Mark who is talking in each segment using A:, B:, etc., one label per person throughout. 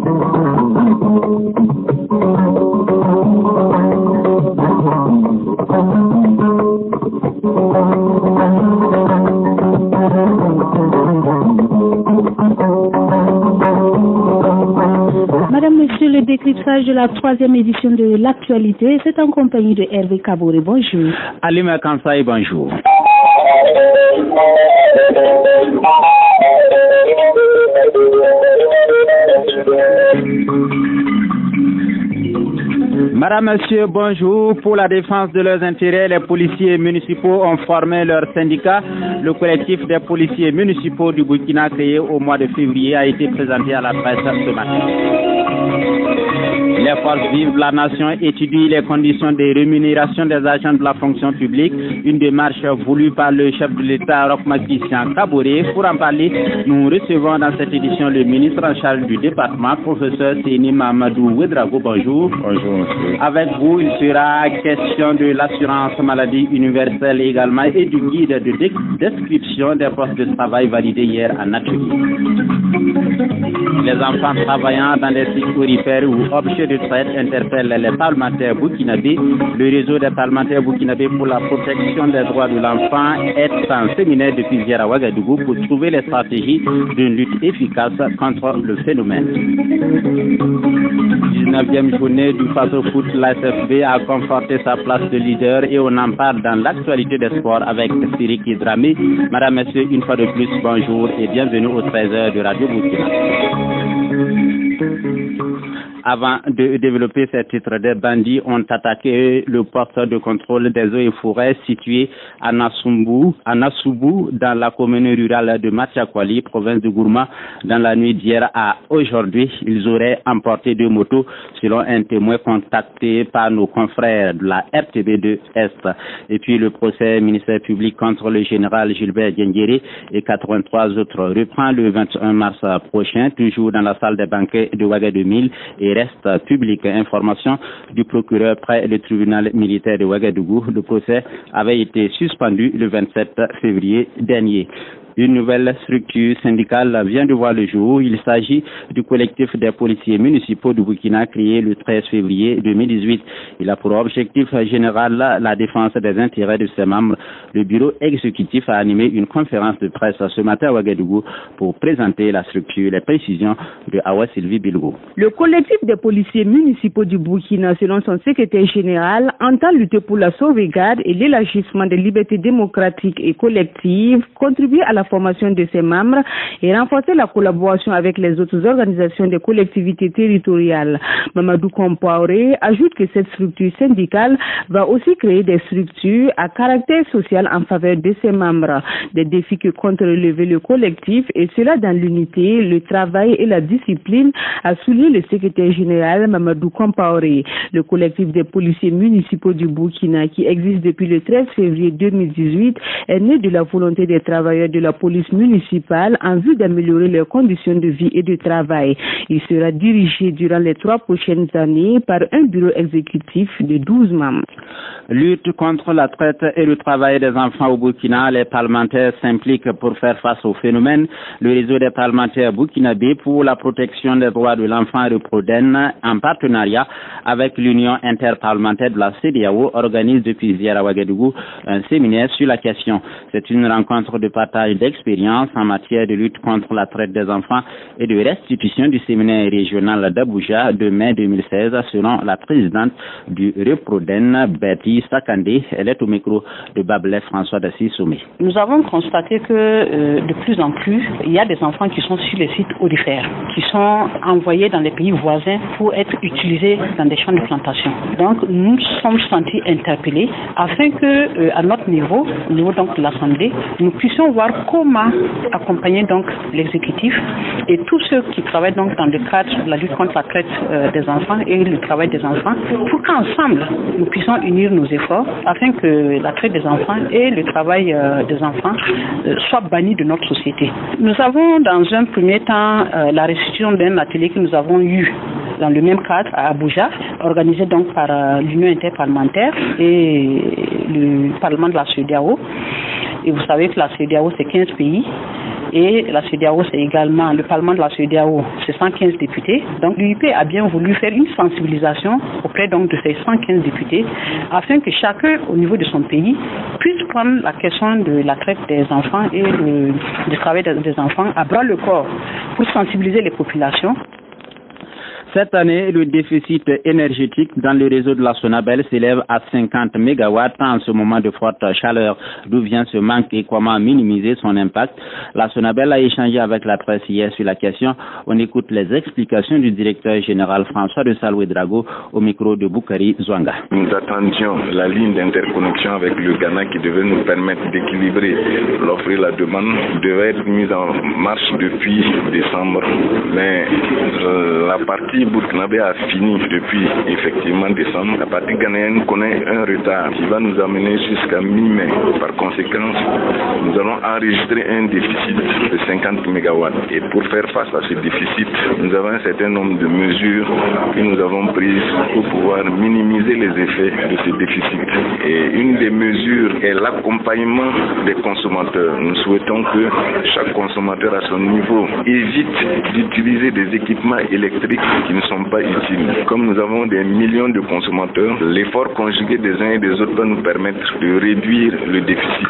A: Madame, Monsieur, le décryptage de la 3e édition de l'actualité, c'est en compagnie de Hervé Kabouré. Bonjour.
B: Alima Kansaï, bonjour. Madame, Monsieur, bonjour. Pour la défense de leurs intérêts, les policiers municipaux ont formé leur syndicat. Le collectif des policiers municipaux du Burkina, créé au mois de février, a été présenté à la presse ce matin. Les forces vives de la nation étudient les conditions de rémunération des agents de la fonction publique, une démarche voulue par le chef de l'État, Roch-Marc Christian Kaboré. Pour en parler, nous recevons dans cette édition le ministre en charge du département, professeur Séni Mamadou Ouedraogo. Bonjour.
C: Bonjour, monsieur.
B: Avec vous, il sera question de l'assurance maladie universelle également et du guide de description des postes de travail validé hier en atelier. Les enfants travaillant dans des sites aurifères ou objets de traite interpellent les parlementaires burkinabés. Le réseau des parlementaires burkinabés pour la protection des droits de l'enfant est en séminaire depuis hier à Ouagadougou pour trouver les stratégies d'une lutte efficace contre le phénomène. 19e journée du Faso Foot, l'ASFB a conforté sa place de leader et on en parle dans l'actualité des sports avec Sirik Idramé. Madame, Monsieur, une fois de plus, bonjour et bienvenue aux 13h de Radio Burkina. Avant de développer ces titres, des bandits ont attaqué le poste de contrôle des eaux et forêts situé à Nassoubou, dans la commune rurale de Matiakwali, province de Gourma, dans la nuit d'hier à aujourd'hui. Ils auraient emporté 2 motos, selon un témoin contacté par nos confrères de la RTB2 Est. Et puis le procès ministère public contre le général Gilbert Diendéré et 83 autres reprend le 21 mars prochain, toujours dans la salle des banquets de Ouagadougou et reste public. Information du procureur près le tribunal militaire de Ouagadougou. Le procès avait été suspendu le 27 février dernier. Une nouvelle structure syndicale vient de voir le jour. Il s'agit du collectif des policiers municipaux du Burkina créé le 13 février 2018. Il a pour objectif général la défense des intérêts de ses membres. Le bureau exécutif a animé une conférence de presse ce matin à Ouagadougou pour présenter la structure. Les précisions de Awa Sylvie Bilgo.
A: Le collectif des policiers municipaux du Burkina, selon son secrétaire général, entend lutter pour la sauvegarde et l'élargissement des libertés démocratiques et collectives, contribuer à la formation de ses membres et renforcer la collaboration avec les autres organisations des collectivités territoriales. Mamadou Compaoré ajoute que cette structure syndicale va aussi créer des structures à caractère social en faveur de ses membres. Des défis que compte relever le collectif et cela dans l'unité, le travail et la discipline, a souligné le secrétaire général Mamadou Compaoré. Le collectif des policiers municipaux du Burkina, qui existe depuis le 13 février 2018, est né de la volonté des travailleurs de la police municipale en vue d'améliorer leurs conditions de vie et de travail. Il sera dirigé durant les 3 prochaines années par un bureau exécutif de 12 membres.
B: Lutte contre la traite et le travail des enfants au Burkina, les parlementaires s'impliquent pour faire face au phénomène. Le réseau des parlementaires burkinabés pour la protection des droits de l'enfant Reproden, en partenariat avec l'Union interparlementaire de la CEDEAO, organise depuis hier à Ouagadougou un séminaire sur la question. C'est une rencontre de partage d'expérience en matière de lutte contre la traite des enfants et de restitution du séminaire régional d'Abuja de mai 2016, selon la présidente du Reproden, Betty Sakandé. Elle est au micro de Babelet François d'Assis Soumé.
D: Nous avons constaté que de plus en plus, il y a des enfants qui sont sur les sites aurifères, qui sont envoyés dans les pays voisins pour être utilisés dans des champs de plantation. Donc, nous sommes sentis interpellés afin que, à notre niveau, au niveau donc de l'Assemblée, nous puissions voir comment accompagner donc l'exécutif et tous ceux qui travaillent donc dans le cadre de la lutte contre la traite des enfants et le travail des enfants, pour qu'ensemble nous puissions unir nos efforts afin que la traite des enfants et le travail des enfants soient bannis de notre société. Nous avons dans un premier temps la restitution d'un atelier que nous avons eu dans le même cadre à Abuja, organisé donc par l'Union interparlementaire et le Parlement de la CEDEAO. Et vous savez que la CEDEAO, c'est 15 pays. et la CEDEAO, c'est également le Parlement de la CEDEAO, c'est 115 députés. Donc l'UIP a bien voulu faire une sensibilisation auprès donc de ces 115 députés afin que chacun au niveau de son pays puisse prendre la question de la traite des enfants et du travail des enfants à bras le corps pour sensibiliser les populations.
B: Cette année, le déficit énergétique dans le réseau de la Sonabel s'élève à 50 MW en ce moment de forte chaleur. D'où vient ce manque et comment minimiser son impact? La Sonabel a échangé avec la presse hier sur la question. On écoute les explications du directeur général François de Saloué-Drago au micro de Boukari Zwanga.
C: Nous attendions la ligne d'interconnexion avec le Ghana qui devait nous permettre d'équilibrer l'offre et la demande, devait être mise en marche depuis décembre. Mais la partie burkinabé a fini depuis effectivement décembre. La partie ghanéenne connaît un retard qui va nous amener jusqu'à mi-mai. Par conséquent, nous allons enregistrer un déficit de 50 MW. Et pour faire face à ce déficit, nous avons un certain nombre de mesures que nous avons prises pour pouvoir minimiser les effets de ce déficit. Et une des mesures est l'accompagnement des consommateurs. Nous souhaitons que chaque consommateur à son niveau évite d'utiliser des équipements électriques qui ne sont pas utiles. Comme nous avons des millions de consommateurs, l'effort conjugué des uns et des autres va nous permettre de réduire le déficit.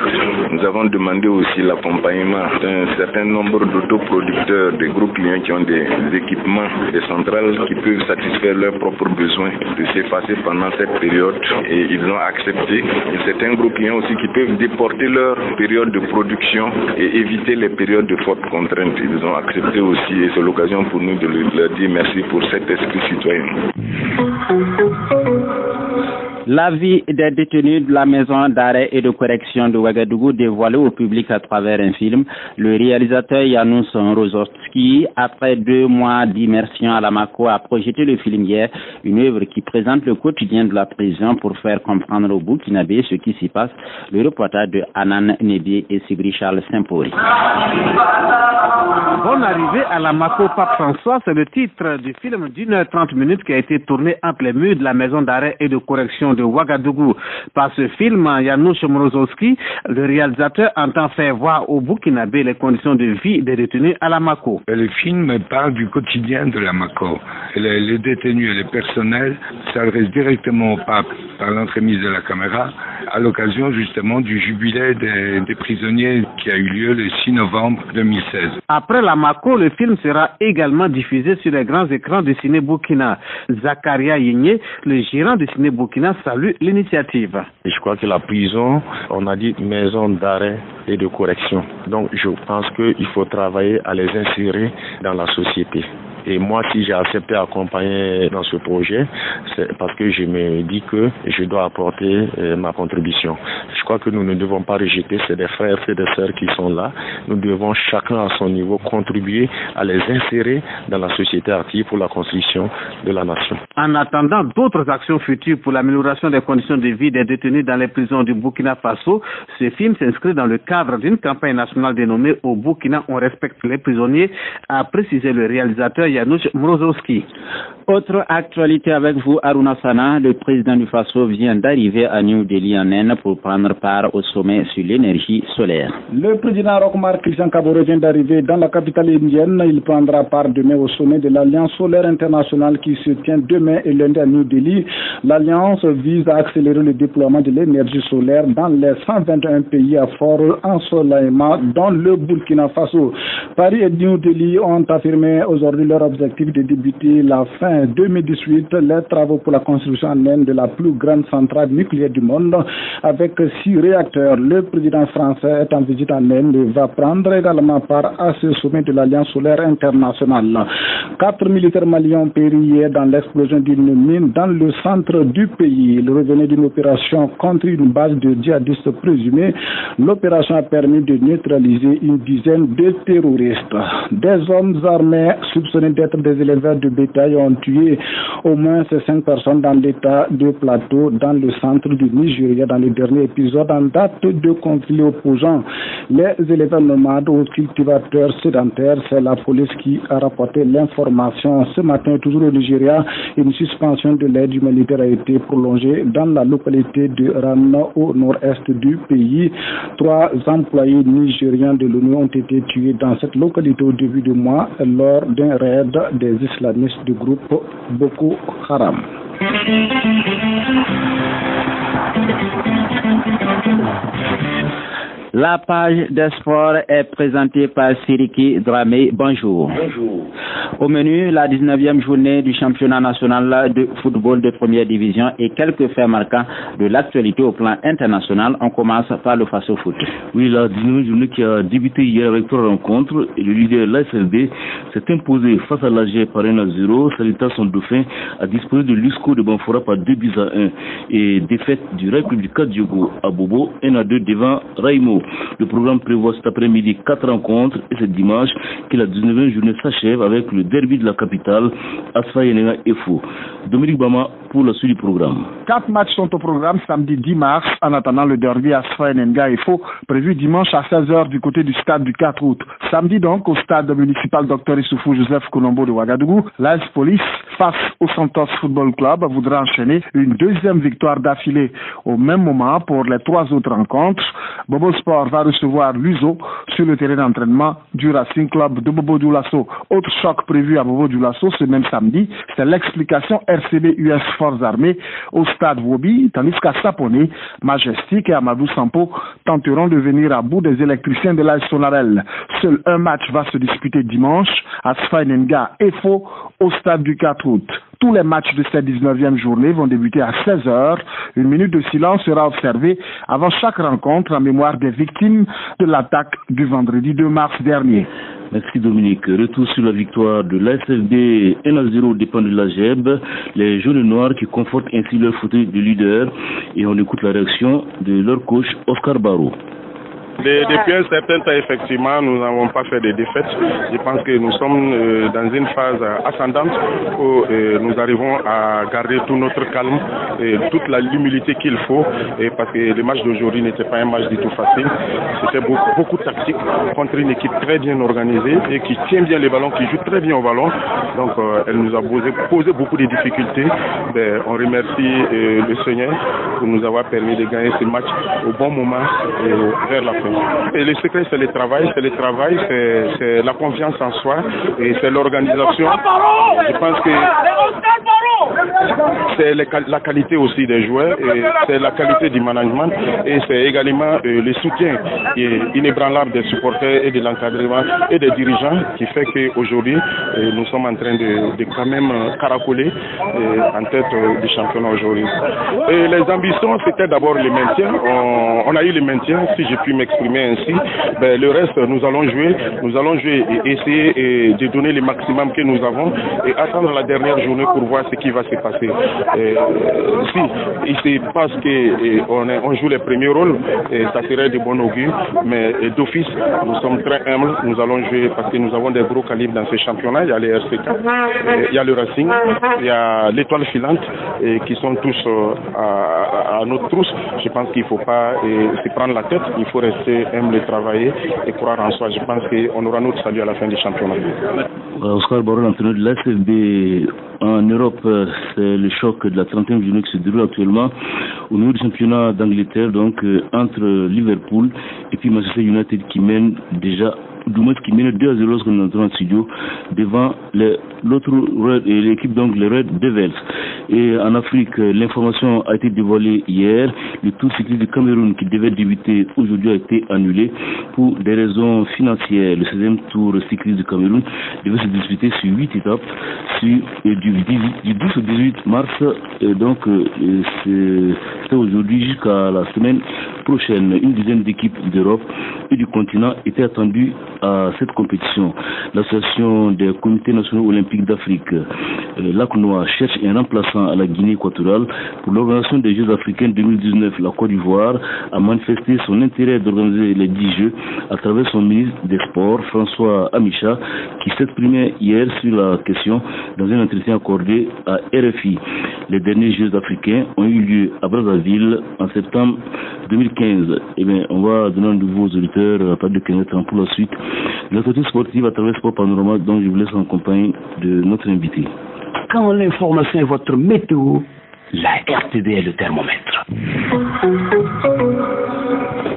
C: Nous avons demandé aussi l'accompagnement d'un certain nombre d'autoproducteurs, des gros clients qui ont des équipements, des centrales qui peuvent satisfaire leurs propres besoins, de s'effacer pendant cette période, et ils ont accepté. Et certains gros clients aussi qui peuvent déporter leur période de production et éviter les périodes de fortes contraintes. Ils ont accepté aussi, et c'est l'occasion pour nous de leur dire merci pour cet esprit citoyen.
B: La vie des détenus de la maison d'arrêt et de correction de Ouagadougou dévoilée au public à travers un film. Le réalisateur Janusz Mrozowski, après 2 mois d'immersion à la Mako, a projeté le film hier, une œuvre qui présente le quotidien de la prison pour faire comprendre aux Burkinabés ce qui s'y passe. Le reportage de Anan Nebié et Sibri Charles Saint-Paul.
E: Bonne arrivée à la Mako, Pape François, c'est le titre du film d'1h30 qui a été tourné entre les murs de la maison d'arrêt et de correction de Ouagadougou. Par ce film, Janusz Mrozowski, le réalisateur, entend faire voir aux Burkinabés les conditions de vie des détenus à la Mako.
F: Le film parle du quotidien de la Mako. Les détenus et le personnel s'adressent directement au pape par l'entremise de la caméra à l'occasion justement du jubilé des prisonniers qui a eu lieu le 6 novembre 2016.
E: Après la Mako, le film sera également diffusé sur les grands écrans de Ciné Burkina. Zakaria Yigné, le gérant de Ciné Burkina, salue l'initiative.
G: Je crois que la prison, on a dit maison d'arrêt et de correction. Donc je pense qu'il faut travailler à les insérer dans la société. Et moi, si j'ai accepté d'accompagner dans ce projet, c'est parce que je me dis que je dois apporter ma contribution. Je crois que nous ne devons pas rejeter, c'est des frères et des sœurs qui sont là. Nous devons chacun à son niveau contribuer à les insérer dans la société active pour la construction de la nation.
E: En attendant d'autres actions futures pour l'amélioration des conditions de vie des détenus dans les prisons du Burkina Faso, ce film s'inscrit dans le cadre d'une campagne nationale dénommée « Au Burkina, on respecte les prisonniers », a précisé le réalisateur Janusz Mrozowski.
B: Autre actualité avec vous, Aruna Sana, le président du Faso vient d'arriver à New Delhi en Inde pour prendre part au sommet sur l'énergie solaire.
H: Le président Roch-Marc Christian Kabore vient d'arriver dans la capitale indienne. Il prendra part demain au sommet de l'Alliance solaire internationale qui se tient demain et lundi à New Delhi. L'Alliance vise à accélérer le déploiement de l'énergie solaire dans les 121 pays à fort ensoleillement, dont le Burkina Faso. Paris et New Delhi ont affirmé aujourd'hui leur objectif de débuter la fin 2018 les travaux pour la construction en Inde de la plus grande centrale nucléaire du monde avec 6 réacteurs. Le président français est en visite en Inde et va prendre également part à ce sommet de l'Alliance solaire internationale. 4 militaires maliens ont péri hier dans l'explosion d'une mine dans le centre du pays. Ils revenaient d'une opération contre une base de djihadistes présumés. L'opération a permis de neutraliser une dizaine de terroristes. Des hommes armés soupçonnés d'être des éleveurs de bétail ont tué au moins 5 personnes dans l'état de Plateau, dans le centre du Nigeria, dans le dernier épisode en date de conflit opposant les éleveurs nomades aux cultivateurs sédentaires. C'est la police qui a rapporté l'information. informations. Ce matin, toujours au Nigeria, une suspension de l'aide humanitaire a été prolongée dans la localité de Rana au nord-est du pays. 3 employés nigériens de l'ONU ont été tués dans cette localité au début du mois lors d'un raid des islamistes du groupe Boko Haram.
B: La page des sports est présentée par Siriki Dramé. Bonjour.
I: Bonjour.
B: Au menu, la 19e journée du championnat national de football de première division et quelques faits marquants de l'actualité au plan international. On commence par le Faso Foot.
I: Oui, la 19e journée qui a débuté hier avec 3 rencontres et le leader l'ASFD s'est imposé face à l'AG par 1-0. Salita, son dauphin, a disposé de l'USCO de Banfora par 2-1 et défaite du République Diogo à Bobo 1-2 devant Raimo. Le programme prévoit cet après-midi 4 rencontres et c'est dimanche que la 19e journée s'achève avec le derby de la capitale, Asfa Yenenga Efo. Dominique Bama pour la suite du programme.
H: 4 matchs sont au programme samedi 10 mars en attendant le derby Asfa Yenenga Efo prévu dimanche à 16h du côté du stade du 4 août. Samedi donc au stade municipal Dr Issoufou Joseph Kolombo de Ouagadougou, l'AS Police face au Santos Football Club voudra enchaîner une 2e victoire d'affilée. Au même moment pour les 3 autres rencontres, Bobo Sport va recevoir l'USO sur le terrain d'entraînement du Racing Club de Bobo Dioulasso. Autre choc prévu à Bobo Dioulasso ce même samedi, c'est l'explication RCB US Forces Armées au stade Wobi, tandis qu'à Sapone, Majestic et Amadou Sampo tenteront de venir à bout des électriciens de l'AS Sonarel. Seul un match va se disputer dimanche à Sfainenga Efo au stade du 4 août. Tous les matchs de cette 19e journée vont débuter à 16h. Une minute de silence sera observée avant chaque rencontre en mémoire des victimes de l'attaque du vendredi 2 mars dernier.
I: Merci Dominique. Retour sur la victoire de l'ASFD 1-0 dépend de la GEB. Les jaunes et noirs qui confortent ainsi leur fauteuil de leader. Et on écoute la réaction de leur coach Oscar Barreau.
J: Depuis un certain temps, effectivement, nous n'avons pas fait de défaites. Je pense que nous sommes dans une phase ascendante où nous arrivons à garder tout notre calme et toute l'humilité qu'il faut. Et parce que le match d'aujourd'hui n'était pas un match du tout facile. C'était beaucoup de tactique contre une équipe très bien organisée et qui tient bien les ballons, qui joue très bien au ballon. Donc, elle nous a posé beaucoup de difficultés. On remercie le Seigneur pour nous avoir permis de gagner ce match au bon moment et vers la fin. Et le secret, c'est le travail, c'est la confiance en soi et c'est l'organisation. Je pense que c'est la qualité aussi des joueurs et c'est la qualité du management et c'est également le soutien inébranlable des supporters et de l'encadrement et des dirigeants qui fait qu'aujourd'hui nous sommes en train de quand même caracoler en tête du championnat aujourd'hui. Et les ambitions, c'était d'abord le maintien. On a eu le maintien, si j'ai pu m'exprimer ainsi. Le reste, nous allons jouer et essayer de donner le maximum que nous avons et attendre la dernière journée pour voir ce qui va se passer. Si il se passe qu'on joue les premiers rôles, ça serait de bon augure, mais d'office, nous sommes très humbles, nous allons jouer parce que nous avons des gros calibres dans ces championnats. Il y a les RCK, il y a le Racing, il y a l'Étoile Filante qui sont tous à notre trousse. Je pense qu'il ne faut pas se prendre la tête, il faut rester humble et travailler et croire en soi. Je pense qu'on aura notre salut à la fin du championnat.
I: Oscar Baron, entraîneur de l'ASFB en Europe, c'est le choc de la 30e journée qui se déroule actuellement au niveau du championnat d'Angleterre, donc entre Liverpool et puis Manchester United qui mène déjà qui mène 2-0 lorsqu'on est entré en studio devant l'équipe, donc les Red Devils. Et en Afrique, l'information a été dévoilée hier. Le Tour cycliste du Cameroun qui devait débuter aujourd'hui a été annulé pour des raisons financières. Le 16e Tour cycliste du Cameroun devait se disputer sur 8 étapes du 10 au 18 mars. Et donc, c'est aujourd'hui jusqu'à la semaine prochaine. Une dizaine d'équipes d'Europe et du continent étaient attendues à cette compétition. L'association des comités nationaux olympiques d'Afrique l'ACNOA cherche un remplaçant à la Guinée équatoriale pour l'organisation des Jeux africains 2019. La Côte d'Ivoire a manifesté son intérêt d'organiser les 10 Jeux à travers son ministre des Sports, François Amicha, qui s'exprimait hier sur la question dans un entretien accordé à RFI. Les derniers Jeux africains ont eu lieu à Brazzaville en septembre 2015. Eh bien, on va donner un nouveau aux auditeurs à partir de 15 ans pour la suite. L'actualité sportive à travers Sport Panorama, dont je vous laisse en compagnie de notre invité.
K: Quand l'information est votre météo, la RTD est le thermomètre.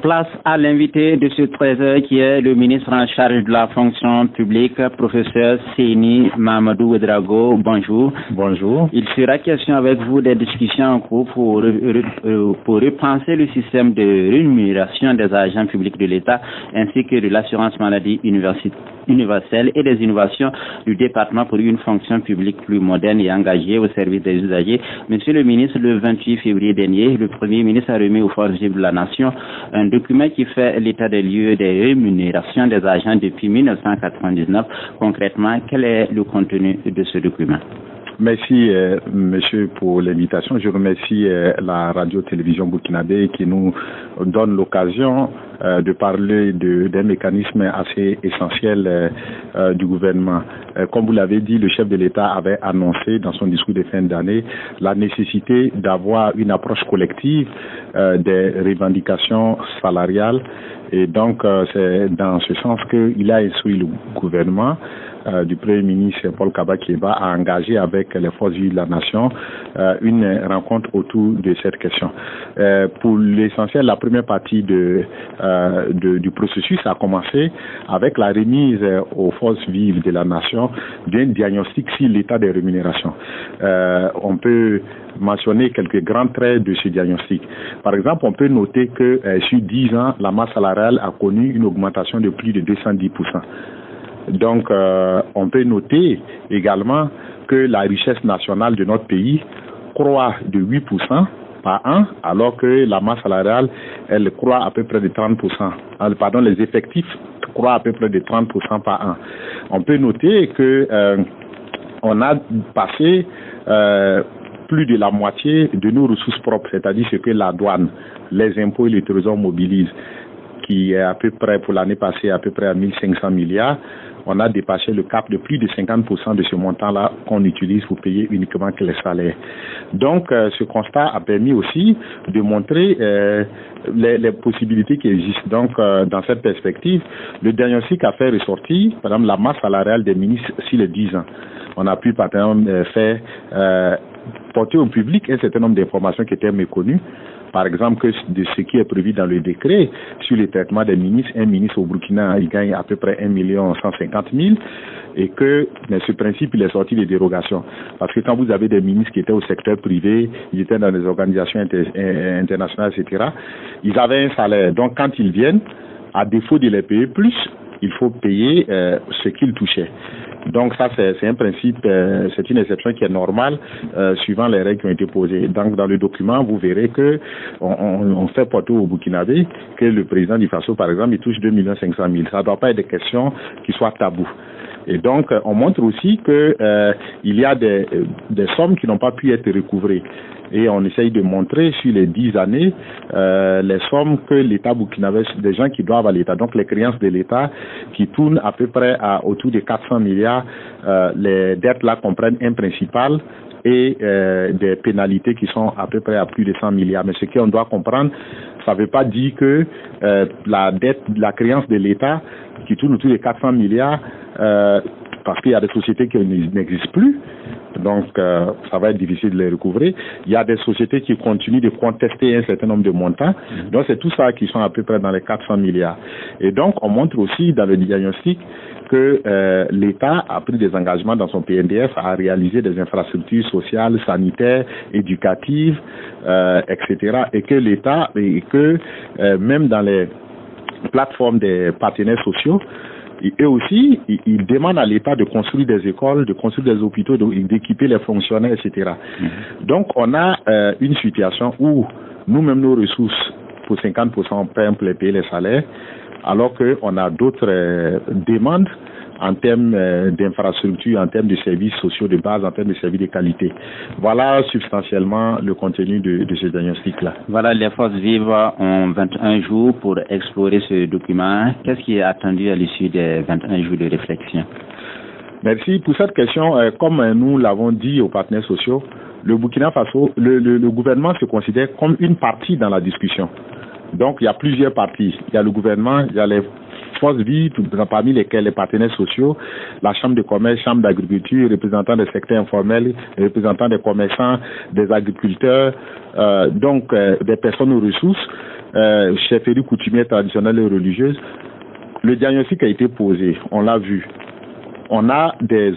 B: Place à l'invité de ce 13h qui est le ministre en charge de la fonction publique, professeur Seyni Mahamadou Ouedraogo. Bonjour.
L: Bonjour.
B: Il sera question avec vous des discussions en cours pour repenser le système de rémunération des agents publics de l'État ainsi que de l'assurance maladie universelle et des innovations du département pour une fonction publique plus moderne et engagée au service des usagers. Monsieur le ministre, le 28 février dernier, le Premier ministre a remis aux forces vives de la nation un document qui fait l'état des lieux des rémunérations des agents depuis 1999. Concrètement, quel est le contenu de ce document?
L: Merci, monsieur, pour l'invitation. Je remercie la radio-télévision burkinabé qui nous donne l'occasion de parler d'un mécanisme assez essentiel du gouvernement. Comme vous l'avez dit, le chef de l'État avait annoncé dans son discours de fin d'année la nécessité d'avoir une approche collective des revendications salariales. Et donc, c'est dans ce sens qu'il a instruit le gouvernement du Premier ministre Paul Kaba-Keba a engagé avec les forces vives de la nation une rencontre autour de cette question. Pour l'essentiel, la première partie du processus a commencé avec la remise aux forces vives de la nation d'un diagnostic sur l'état des rémunérations. On peut mentionner quelques grands traits de ce diagnostic. Par exemple, on peut noter que sur 10 ans, la masse salariale a connu une augmentation de plus de 210%. Donc, on peut noter également que la richesse nationale de notre pays croît de 8% par an, alors que la masse salariale, elle croît à peu près de 30%. Pardon, les effectifs croît à peu près de 30% par an. On peut noter que on a passé plus de la moitié de nos ressources propres, c'est-à-dire ce que la douane, les impôts et le trésor mobilisent, qui est à peu près pour l'année passée à peu près à 1500 milliards. On a dépassé le cap de plus de 50% de ce montant-là qu'on utilise pour payer uniquement que les salaires. Donc, ce constat a permis aussi de montrer les possibilités qui existent. Donc, dans cette perspective, le diagnostic a fait ressortir, par exemple, la masse salariale des ministres sur les 10 ans. On a pu, par exemple, faire porter au public un certain nombre d'informations qui étaient méconnues. Par exemple, que de ce qui est prévu dans le décret sur le traitement des ministres, un ministre au Burkina, il gagne à peu près 1 150 000 et que ce principe, il est sorti des dérogations. Parce que quand vous avez des ministres qui étaient au secteur privé, ils étaient dans des organisations internationales, etc., ils avaient un salaire. Donc, quand ils viennent, à défaut de les payer plus, il faut payer ce qu'ils touchaient. Donc ça, c'est un principe, c'est une exception qui est normale suivant les règles qui ont été posées. Donc dans le document, vous verrez que on fait porter au Burkinabé que le président du Faso, par exemple, il touche 2 500 000. Ça ne doit pas être des questions qui soient tabous. Et donc, on montre aussi que il y a des sommes qui n'ont pas pu être recouvrées. Et on essaye de montrer sur les 10 années les sommes que l'État burkinabé, des gens qui doivent à l'État, donc les créances de l'État qui tournent à peu près à autour de 400 milliards. Les dettes là comprennent un principal et des pénalités qui sont à peu près à plus de 100 milliards. Mais ce qu'on doit comprendre, ça ne veut pas dire que la dette, la créance de l'État qui tourne autour de 400 milliards, parce qu'il y a des sociétés qui n'existent plus, donc ça va être difficile de les recouvrer. Il y a des sociétés qui continuent de contester un certain nombre de montants, donc c'est tout ça qui sont à peu près dans les 400 milliards. Et donc on montre aussi dans le diagnostic que l'État a pris des engagements dans son PNDF à réaliser des infrastructures sociales, sanitaires, éducatives, etc. Et que l'État, et que même dans les plateformes des partenaires sociaux, eux aussi, ils demandent à l'État de construire des écoles, de construire des hôpitaux, d'équiper les fonctionnaires, etc. Donc, on a une situation où nous-mêmes, nos ressources, pour 50%, on paye les salaires, alors qu'on a d'autres demandes en termes d'infrastructures, en termes de services sociaux de base, en termes de services de qualité. Voilà substantiellement le contenu de ce diagnostic-là.
B: Voilà, les forces vives ont 21 jours pour explorer ce document. Qu'est-ce qui est attendu à l'issue des 21 jours de réflexion?
L: Merci pour cette question. Comme nous l'avons dit aux partenaires sociaux, le Burkina Faso, le gouvernement se considère comme une partie dans la discussion. Donc, il y a plusieurs parties. Il y a le gouvernement, il y a les forces vives, parmi lesquelles les partenaires sociaux, la Chambre de commerce, Chambre d'agriculture, représentants des secteurs informels, représentants des commerçants, des agriculteurs, des personnes aux ressources, chefferies coutumières traditionnelles et religieuses. Le diagnostic a été posé, on l'a vu. On a des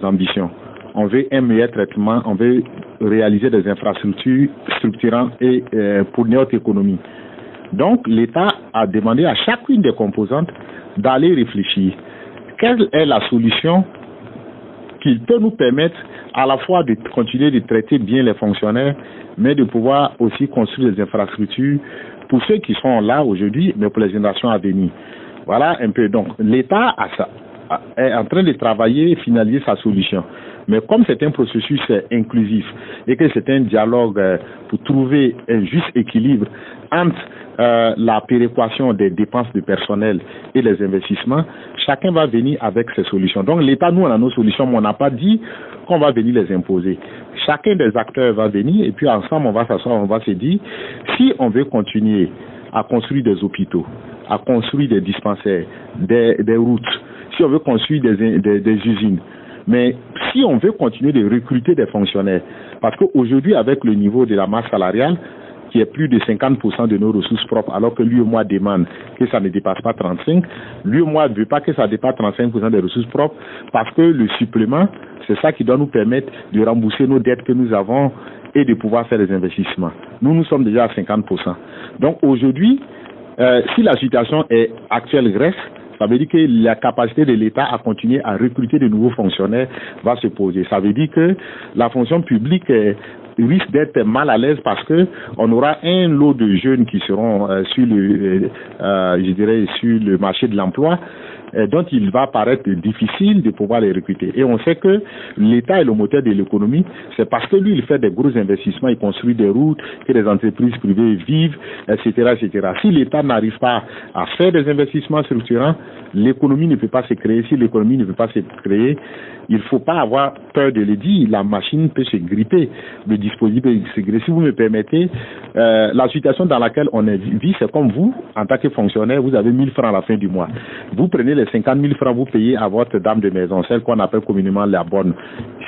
L: ambitions. On veut un meilleur traitement, on veut réaliser des infrastructures structurantes et pour notre économie. Donc, l'État a demandé à chacune des composantes d'aller réfléchir. Quelle est la solution qui peut nous permettre à la fois de continuer de traiter bien les fonctionnaires, mais de pouvoir aussi construire des infrastructures pour ceux qui sont là aujourd'hui, mais pour les générations à venir. Voilà un peu. Donc, l'État est en train de travailler et finaliser sa solution. Mais comme c'est un processus inclusif et que c'est un dialogue pour trouver un juste équilibre entre la péréquation des dépenses de personnel et les investissements, chacun va venir avec ses solutions. Donc l'État, nous, on a nos solutions, mais on n'a pas dit qu'on va venir les imposer. Chacun des acteurs va venir et puis ensemble, on va s'asseoir, on va se dire, si on veut continuer à construire des hôpitaux, à construire des dispensaires, des routes, si on veut construire des usines, mais si on veut continuer de recruter des fonctionnaires, parce qu'aujourd'hui, avec le niveau de la masse salariale, qui est plus de 50% de nos ressources propres, alors que l'UEMOA demande que ça ne dépasse pas 35%, l'UEMOA ne veut pas que ça dépasse 35% des ressources propres, parce que le supplément, c'est ça qui doit nous permettre de rembourser nos dettes que nous avons et de pouvoir faire des investissements. Nous sommes déjà à 50%. Donc aujourd'hui, si la situation actuelle reste, ça veut dire que la capacité de l'État à continuer à recruter de nouveaux fonctionnaires va se poser. Ça veut dire que la fonction publique risque d'être mal à l'aise parce que on aura un lot de jeunes qui seront sur le marché de l'emploi dont il va paraître difficile de pouvoir les recruter. Et on sait que l'État est le moteur de l'économie, c'est parce que lui, il fait des gros investissements, il construit des routes, que les entreprises privées vivent, etc., etc. Si l'État n'arrive pas à faire des investissements structurants, l'économie ne peut pas se créer. Si l'économie ne peut pas se créer, il ne faut pas avoir peur de le dire, la machine peut se gripper, le dispositif peut se gripper. Si vous me permettez, la situation dans laquelle on vit, c'est comme vous, en tant que fonctionnaire, vous avez 1000 francs à la fin du mois. Vous prenez les 50 000 francs, vous payez à votre dame de maison, celle qu'on appelle communément la bonne.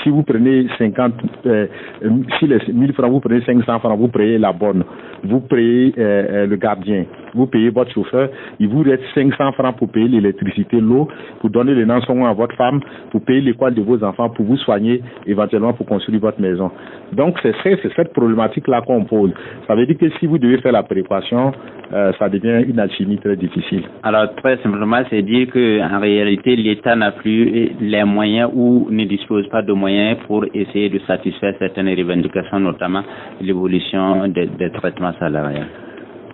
L: Si vous prenez si les 1000 francs, vous prenez 500 francs, vous payez la bonne. Vous payez le gardien, vous payez votre chauffeur, il vous reste 500 francs pour payer l'électricité, l'eau, pour donner le nansongon à votre femme, pour payer l'école de vos enfants, pour vous soigner, éventuellement pour construire votre maison. Donc c'est cette problématique-là qu'on pose. Ça veut dire que si vous devez faire la préparation, ça devient une alchimie très difficile.
B: Alors très simplement, c'est dire qu'en réalité, l'État n'a plus les moyens ou ne dispose pas de moyens pour essayer de satisfaire certaines revendications, notamment l'évolution des traitements salariaux.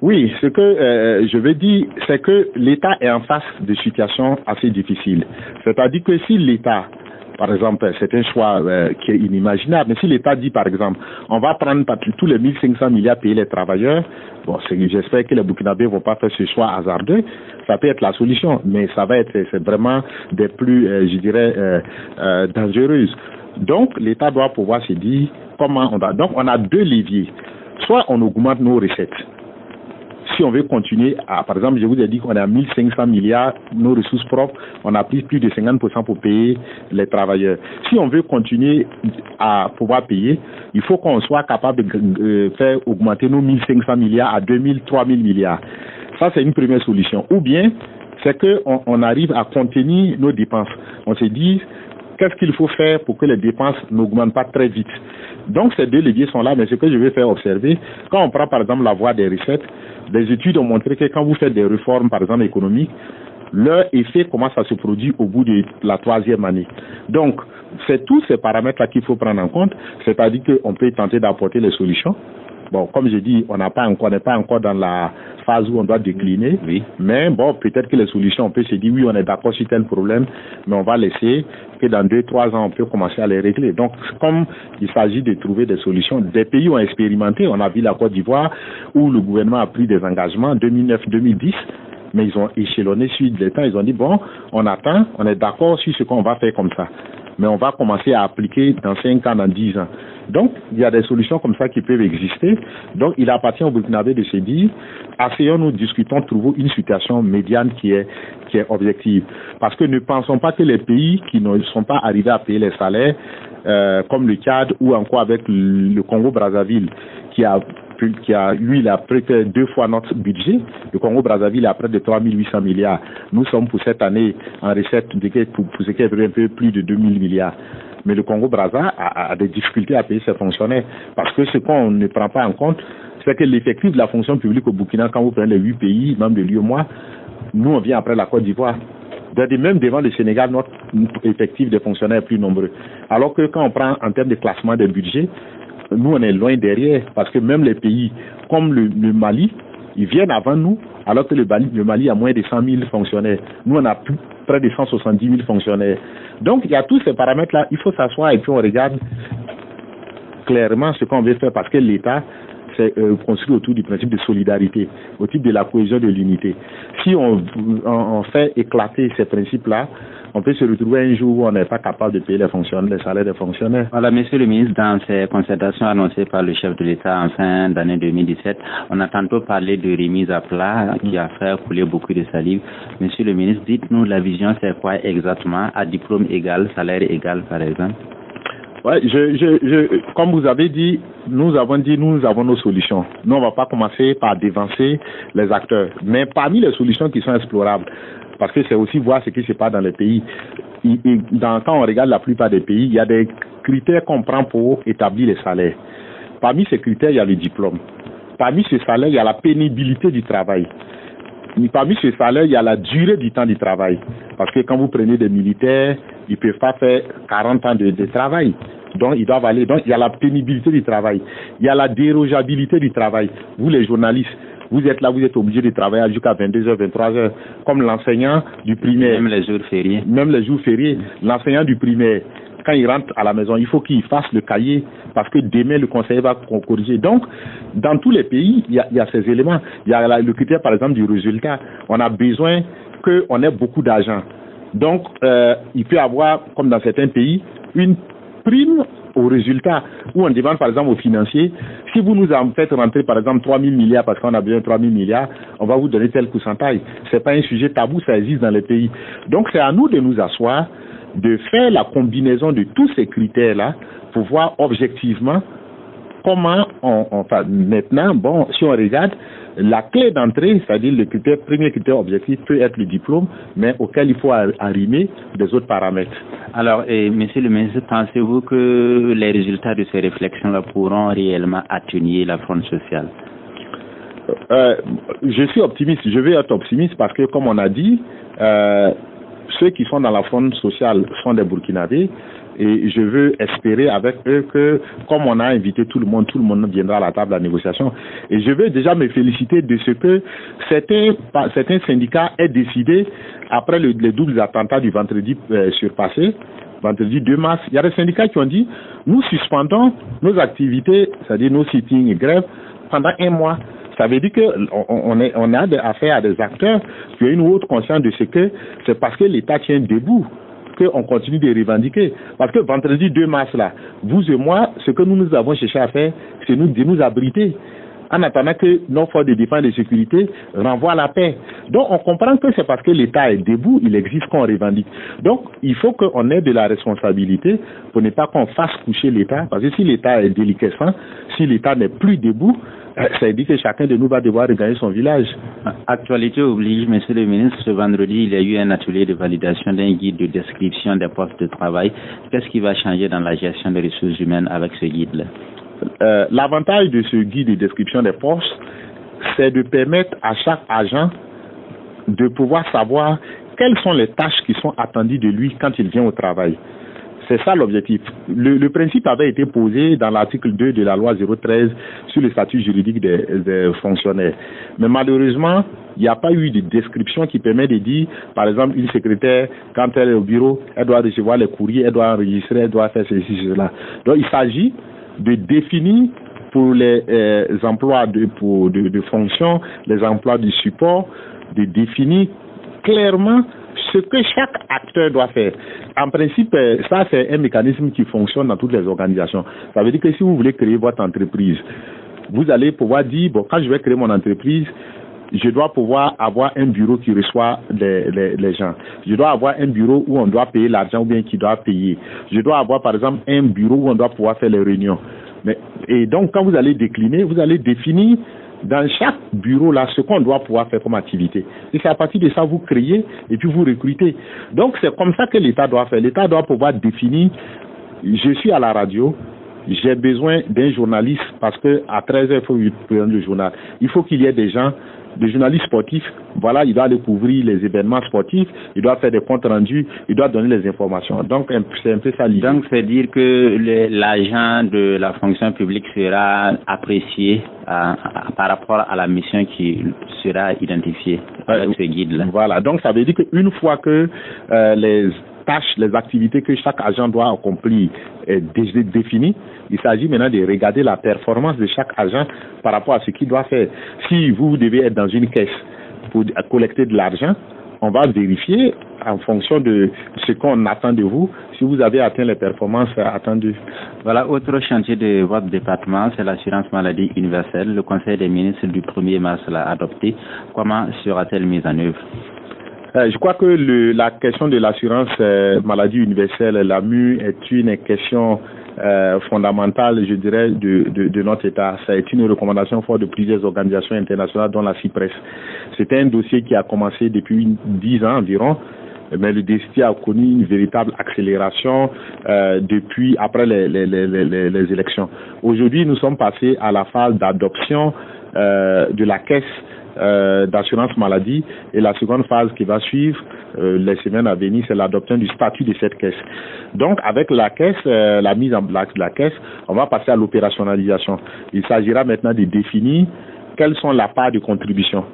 L: Oui, ce que je veux dire, c'est que l'État est en face de situations assez difficiles. C'est-à-dire que si l'État, par exemple, c'est un choix qui est inimaginable, mais si l'État dit, par exemple, on va prendre tous les 1500 milliards payer les travailleurs, bon, j'espère que les Burkinabés ne vont pas faire ce choix hasardeux, ça peut être la solution, mais ça va être, c'est vraiment des plus, dangereuses. Donc, l'État doit pouvoir se dire comment on va. Donc, on a deux leviers. Soit on augmente nos recettes. Si on veut continuer à, par exemple, je vous ai dit qu'on a 1500 milliards, nos ressources propres, on a pris plus de 50% pour payer les travailleurs. Si on veut continuer à pouvoir payer, il faut qu'on soit capable de faire augmenter nos 1500 milliards à 2000, 3000 milliards. Ça, c'est une première solution. Ou bien, c'est qu'on arrive à contenir nos dépenses. On se dit, qu'est-ce qu'il faut faire pour que les dépenses n'augmentent pas très vite? Donc, ces deux leviers sont là, mais ce que je vais faire observer, quand on prend par exemple la voie des recettes, des études ont montré que quand vous faites des réformes, par exemple économiques, leur effet commence à se produire au bout de la 3e année. Donc, c'est tous ces paramètres-là qu'il faut prendre en compte, c'est-à-dire qu'on peut tenter d'apporter les solutions, Bon, comme je dis, on n'est pas encore dans la phase où on doit décliner. Oui. Mais bon, peut-être que les solutions, on peut se dire, oui, on est d'accord sur tel problème, mais on va laisser que dans 2-3 ans, on peut commencer à les régler. Donc, comme il s'agit de trouver des solutions, des pays ont expérimenté. On a vu la Côte d'Ivoire où le gouvernement a pris des engagements en 2009-2010. Mais ils ont échelonné sur le temps. Ils ont dit, bon, on attend, on est d'accord sur ce qu'on va faire comme ça. Mais on va commencer à appliquer dans 5 ans, dans 10 ans. Donc, il y a des solutions comme ça qui peuvent exister. Donc, il appartient au Burkinabé de se dire, asseyons-nous, discutons, trouvons une situation médiane qui est objective. Parce que ne pensons pas que les pays qui ne sont pas arrivés à payer les salaires, comme le Tchad ou encore avec le Congo-Brazzaville, qui a lui, il a prêté 2 fois notre budget. Le Congo-Brazzaville a près de 3 800 milliards. Nous sommes pour cette année en recette pour ce qui est un peu plus de 2 000 milliards. Mais le Congo-Brazza a des difficultés à payer ses fonctionnaires. Parce que ce qu'on ne prend pas en compte, c'est que l'effectif de la fonction publique au Burkina, quand vous prenez les 8 pays, même de l'UEMOA, nous on vient après la Côte d'Ivoire. Même devant le Sénégal, notre effectif de fonctionnaires est plus nombreux. Alors que quand on prend en termes de classement des budgets, nous on est loin derrière, parce que même les pays comme le Mali, ils viennent avant nous, alors que le Mali a moins de 100 000 fonctionnaires. Nous on a près de 170 000 fonctionnaires. Donc il y a tous ces paramètres-là, il faut s'asseoir et puis on regarde clairement ce qu'on veut faire, parce que l'État c'est construit autour du principe de solidarité, au type de la cohésion de l'unité. Si on fait éclater ces principes-là, on peut se retrouver un jour où on n'est pas capable de payer les salaires des fonctionnaires.
B: Voilà, Monsieur le ministre, dans ces concertations annoncées par le chef de l'État en fin d'année 2017, on a tantôt parlé de remise à plat qui a fait couler beaucoup de salive. Monsieur le ministre, dites-nous la vision, c'est quoi exactement, à diplôme égal, salaire égal par exemple?
L: Ouais, comme vous avez dit, nous avons nos solutions. Nous, on ne va pas commencer par dévancer les acteurs. Mais parmi les solutions qui sont explorables, parce que c'est aussi voir ce qui se passe dans les pays. Quand on regarde la plupart des pays, il y a des critères qu'on prend pour établir les salaires. Parmi ces critères, il y a le diplôme. Parmi ces salaires, il y a la pénibilité du travail. Parmi ces salaires, il y a la durée du temps du travail. Parce que quand vous prenez des militaires, ils ne peuvent pas faire 40 ans de travail. Donc, ils doivent aller. Donc, il y a la pénibilité du travail. Il y a la dérogeabilité du travail. Vous, les journalistes, vous êtes là, vous êtes obligés de travailler jusqu'à 22h, 23h, comme l'enseignant du primaire.
B: Même les jours fériés.
L: Même les jours fériés. L'enseignant du primaire, quand il rentre à la maison, il faut qu'il fasse le cahier, parce que demain, le conseiller va corriger. Donc, dans tous les pays, il y a ces éléments. Il y a le critère, par exemple, du résultat. On a besoin qu'on ait beaucoup d'argent. Donc, il peut y avoir, comme dans certains pays, une prime au résultat, où on demande par exemple aux financiers, si vous nous en faites rentrer par exemple 3 000 milliards parce qu'on a besoin de 3 000 milliards, on va vous donner tel pourcentage. C'est pas un sujet tabou, ça existe dans les pays. Donc c'est à nous de nous asseoir, de faire la combinaison de tous ces critères-là pour voir objectivement comment maintenant, bon, si on regarde, la clé d'entrée, c'est-à-dire le premier critère objectif peut être le diplôme, mais auquel il faut arrimer des autres paramètres.
B: Alors, Monsieur le ministre, pensez-vous que les résultats de ces réflexions-là pourront réellement atténuer la fronde sociale?
L: Je suis optimiste, je vais être optimiste parce que, comme on a dit, ceux qui sont dans la fronde sociale sont des Burkinabés. Et je veux espérer avec eux que, comme on a invité tout le monde viendra à la table de la négociation. Et je veux déjà me féliciter de ce que certains syndicats aient décidé, après les doubles attentats du vendredi surpassé, vendredi 2 mars, il y a des syndicats qui ont dit, nous suspendons nos activités, c'est-à-dire nos sittings et grèves, pendant 1 mois. Ça veut dire qu'on a affaire à des acteurs qui ont une haute conscience de ce que c'est parce que l'État tient debout qu'on continue de revendiquer. Parce que vendredi 2 mars, là, vous et moi, ce que nous avons cherché à faire, c'est de nous abriter, en attendant que nos forces de défense et de sécurité renvoient la paix. Donc, on comprend que c'est parce que l'État est debout, il existe qu'on revendique. Donc, il faut qu'on ait de la responsabilité pour ne pas qu'on fasse coucher l'État. Parce que si l'État est déliquescent, si l'État n'est plus debout, ça veut dire que chacun de nous va devoir regagner son village.
B: Actualité oblige, Monsieur le ministre, ce vendredi, il y a eu un atelier de validation d'un guide de description des postes de travail. Qu'est-ce qui va changer dans la gestion des ressources humaines avec ce guide-là?
L: L'avantage de ce guide de description des postes, c'est de permettre à chaque agent de pouvoir savoir quelles sont les tâches qui sont attendues de lui quand il vient au travail. C'est ça l'objectif. Le principe avait été posé dans l'article 2 de la loi 013 sur le statut juridique des fonctionnaires. Mais malheureusement, il n'y a pas eu de description qui permet de dire, par exemple, une secrétaire, quand elle est au bureau, elle doit recevoir les courriers, elle doit enregistrer, elle doit faire ceci, cela. Donc il s'agit de définir pour les emplois de fonction, les emplois du support, de définir clairement ce que chaque acteur doit faire. En principe, ça c'est un mécanisme qui fonctionne dans toutes les organisations. Ça veut dire que si vous voulez créer votre entreprise, vous allez pouvoir dire, bon, quand je vais créer mon entreprise, je dois pouvoir avoir un bureau qui reçoit les gens. Je dois avoir un bureau où on doit payer l'argent ou bien qui doit payer. Je dois avoir par exemple un bureau où on doit pouvoir faire les réunions. Et donc quand vous allez décliner, vous allez définir dans chaque bureau là ce qu'on doit pouvoir faire comme activité. Et c'est à partir de ça vous créez et puis vous recrutez. Donc c'est comme ça que l'État doit faire. L'État doit pouvoir définir, je suis à la radio, j'ai besoin d'un journaliste parce que à 13h il faut présenter le journal. Il faut qu'il y ait des gens, des journalistes sportifs, voilà, il doit aller couvrir les événements sportifs, il doit faire des comptes rendus, il doit donner les informations. Donc c'est un peu ça l'idée.
B: Donc c'est dire que l'agent de la fonction publique sera apprécié par rapport à la mission qui sera identifiée avec ce guide-là.
L: Voilà, donc ça veut dire qu'une fois que les tâches, les activités que chaque agent doit accomplir est définies, il s'agit maintenant de regarder la performance de chaque agent par rapport à ce qu'il doit faire. Si vous devez être dans une caisse pour collecter de l'argent, on va vérifier en fonction de ce qu'on attend de vous, si vous avez atteint les performances attendues.
B: Voilà, autre chantier de votre département, c'est l'assurance maladie universelle. Le Conseil des ministres du 1er mars l'a adopté. Comment sera-t-elle mise en œuvre?
L: Je crois que la question de l'assurance maladie universelle, l'AMU, est une question fondamentale, je dirais, de notre État. Ça a été une recommandation forte de plusieurs organisations internationales, dont la CIPRES. C'était un dossier qui a commencé depuis 10 ans environ, mais le dossier a connu une véritable accélération depuis après les élections. Aujourd'hui, nous sommes passés à la phase d'adoption de la caisse d'assurance maladie, et la seconde phase qui va suivre les semaines à venir, c'est l'adoption du statut de cette caisse. Donc avec la caisse, la mise en place de la caisse, on va passer à l'opérationnalisation. Il s'agira maintenant de définir quelles sont la part de contribution.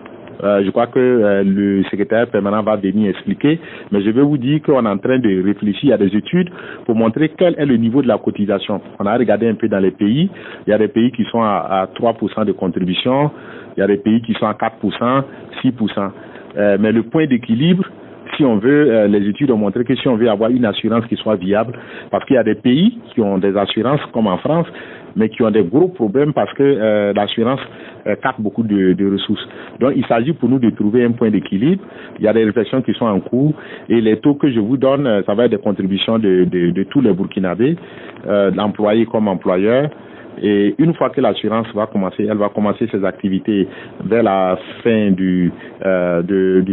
L: Je crois que le secrétaire permanent va venir expliquer, mais je vais vous dire qu'on est en train de réfléchir à des études pour montrer quel est le niveau de la cotisation. On a regardé un peu dans les pays. Il y a des pays qui sont à 3% de contribution, il y a des pays qui sont à 4%, 6%. Mais le point d'équilibre, si on veut, les études ont montré que si on veut avoir une assurance qui soit viable, parce qu'il y a des pays qui ont des assurances comme en France, mais qui ont des gros problèmes parce que l'assurance capte beaucoup de ressources. Donc il s'agit pour nous de trouver un point d'équilibre. Il y a des réflexions qui sont en cours et les taux que je vous donne, ça va être des contributions de tous les Burkinabés, l'employé comme employeur. Et une fois que l'assurance va commencer, elle va commencer ses activités vers la fin du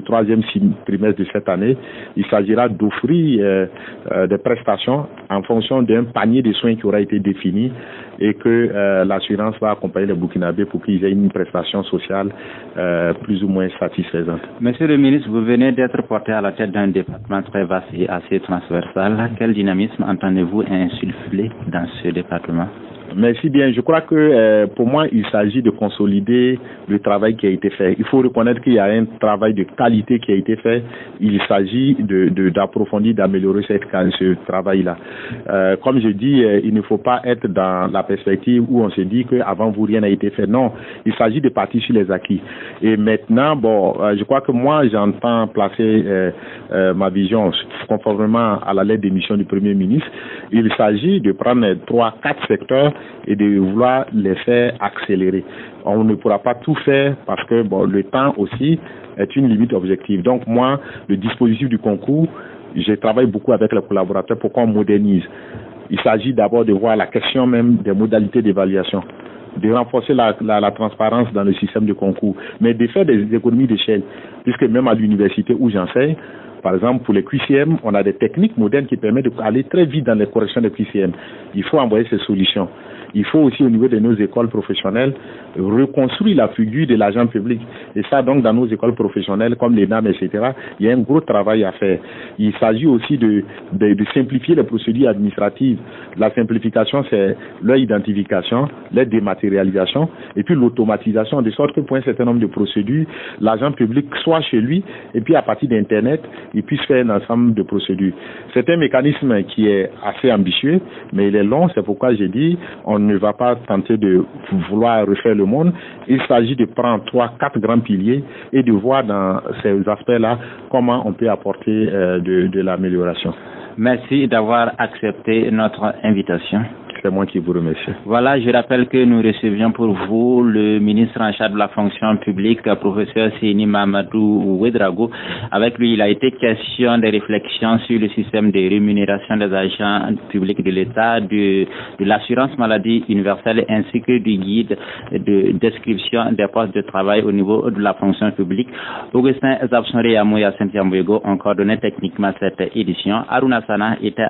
L: troisième trimestre de cette année. Il s'agira d'offrir des prestations en fonction d'un panier de soins qui aura été défini et que l'assurance va accompagner les Burkinabés pour qu'ils aient une prestation sociale plus ou moins satisfaisante.
B: Monsieur le ministre, vous venez d'être porté à la tête d'un département très vaste et assez transversal. Quel dynamisme entendez-vous insuffler dans ce département?
L: Merci bien. Je crois que pour moi, il s'agit de consolider le travail qui a été fait. Il faut reconnaître qu'il y a un travail de qualité qui a été fait. Il s'agit d'approfondir, d'améliorer ce travail-là. Comme je dis, il ne faut pas être dans la perspective où on se dit qu'avant vous, rien n'a été fait. Non, il s'agit de partir sur les acquis. Et maintenant, je crois que moi, j'entends placer ma vision conformément à la lettre d'émission du Premier ministre. Il s'agit de prendre 3-4 secteurs et de vouloir les faire accélérer. On ne pourra pas tout faire parce que le temps aussi est une limite objective. Donc moi, le dispositif du concours, je travaille beaucoup avec les collaborateurs pour qu'on modernise. Il s'agit d'abord de voir la question même des modalités d'évaluation, de renforcer la transparence dans le système de concours, mais de faire des économies d'échelle, puisque même à l'université où j'enseigne, par exemple, pour les QCM, on a des techniques modernes qui permettent d'aller très vite dans les corrections des QCM. Il faut envoyer ces solutions. il faut aussi au niveau de nos écoles professionnelles reconstruire la figure de l'agent public. Et ça, donc, dans nos écoles professionnelles, comme les NAM, etc., il y a un gros travail à faire. Il s'agit aussi de simplifier les procédures administratives. La simplification, c'est leur identification, leur dématérialisation, et puis l'automatisation, de sorte que pour un certain nombre de procédures, l'agent public soit chez lui, et puis à partir d'Internet, il puisse faire un ensemble de procédures. C'est un mécanisme qui est assez ambitieux, mais il est long. C'est pourquoi j'ai dit, on ne va pas tenter de vouloir refaire le monde. Il s'agit de prendre 3-4 grands piliers et de voir dans ces aspects-là comment on peut apporter de l'amélioration.
B: Merci d'avoir accepté notre invitation.
L: C'est moi qui vous remercie.
B: Voilà, je rappelle que nous recevions pour vous le ministre en charge de la fonction publique, professeur Seyni Mamadou Ouedraogo. Avec lui, il a été question des réflexions sur le système de rémunération des agents publics de l'État, de l'assurance maladie universelle ainsi que du guide de description des postes de travail au niveau de la fonction publique. Augustin Zabsonre et Amouya Saint-Yambouego ont coordonné techniquement cette édition. Aruna Sana était